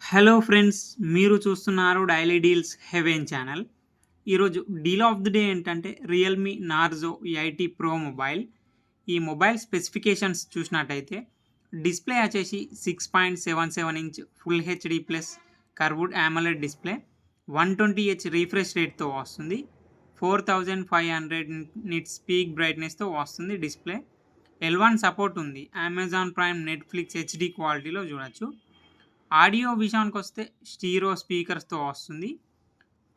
Hello friends, మీరు చూస్తున్నారు daily deals heaven channel. ఈరోజు డీల్ ఆఫ్ ది డే ఏంటంటే Realme Narzo eighty pro mobile. ఈ మొబైల్ స్పెసిఫికేషన్స్ చూసినట్టయితే డిస్ప్లే వచ్చేసి 6.77 inch full HD plus curved AMOLED display, 120Hz refresh రేట్తో వస్తుంది. 4500 నిట్స్ పీక్ బ్రైట్నెస్తో వస్తుంది డిస్ప్లే. L1 సపోర్ట్ ఉంది. అమెజాన్ ప్రైమ్, నెట్ఫ్లిక్స్ హెచ్డి క్వాలిటీలో చూడొచ్చు. ఆడియో విషయానికొస్తే స్టీరియో స్పీకర్స్తో వస్తుంది.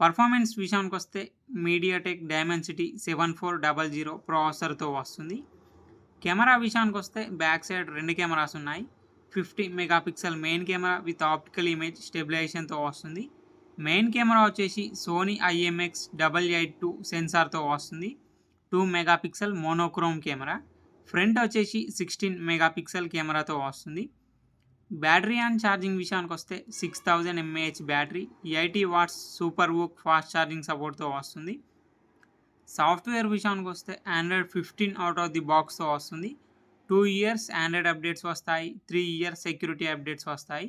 పర్ఫార్మెన్స్ విషయానికొస్తే మీడియాటెక్ డైమెన్సిటీ 7400 ప్రాసెసర్తో వస్తుంది. కెమెరా విషయానికొస్తే బ్యాక్ సైడ్ 2 కెమెరాస్ ఉన్నాయి. 50 megapixel main camera with optical image స్టెబిలైజేషన్తో వస్తుంది. మెయిన్ కెమెరా వచ్చేసి సోనీ IMX882 సెన్సార్తో వస్తుంది. 2 మెగాపిక్సెల్ మోనోక్రోమ్ కెమెరా. ఫ్రంట్ వచ్చేసి 16 మెగాపిక్సెల్ కెమెరాతో వస్తుంది. బ్యాటరీ అండ్ ఛార్జింగ్ విషయానికి వస్తే 6000 mAh battery, 80 watts super VOOC fast charging సపోర్ట్తో వస్తుంది. సాఫ్ట్వేర్ విషయానికి వస్తే ఆండ్రాయిడ్ 15 అవుట్ ఆఫ్ ది బాక్స్తో వస్తుంది. 2 ఇయర్స్ ఆండ్రాయిడ్ అప్డేట్స్ వస్తాయి. 3 ఇయర్స్ సెక్యూరిటీ అప్డేట్స్ వస్తాయి.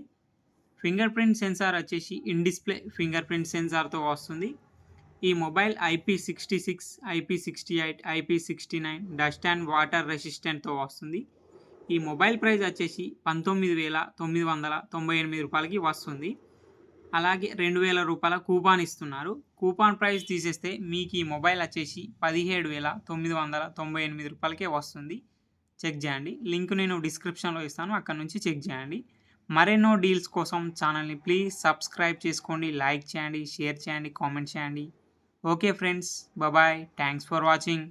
ఫింగర్ ప్రింట్ సెన్సార్ వచ్చేసి ఇన్ డిస్ప్లే ఫింగర్ ప్రింట్ సెన్సార్తో వస్తుంది. ఈ mobile IP66, IP68, IP69 dust and water రెసిస్టెంట్తో వస్తుంది. ఈ మొబైల్ ప్రైస్ వచ్చేసి 19,998 రూపాయలకి వస్తుంది. అలాగే 2,000 రూపాయల కూపాన్ ఇస్తున్నారు. కూపాన్ ప్రైస్ తీసేస్తే మీకు ఈ మొబైల్ వచ్చేసి 17,998 రూపాయలకే వస్తుంది. చెక్ చేయండి. లింక్ నేను డిస్క్రిప్షన్లో ఇస్తాను, అక్కడ నుంచి చెక్ చేయండి. మరెన్నో డీల్స్ కోసం ఛానల్ని ప్లీజ్ సబ్స్క్రైబ్ చేసుకోండి, లైక్ చేయండి, షేర్ చేయండి, కామెంట్ చేయండి. Okay friends, bye. Thanks for watching.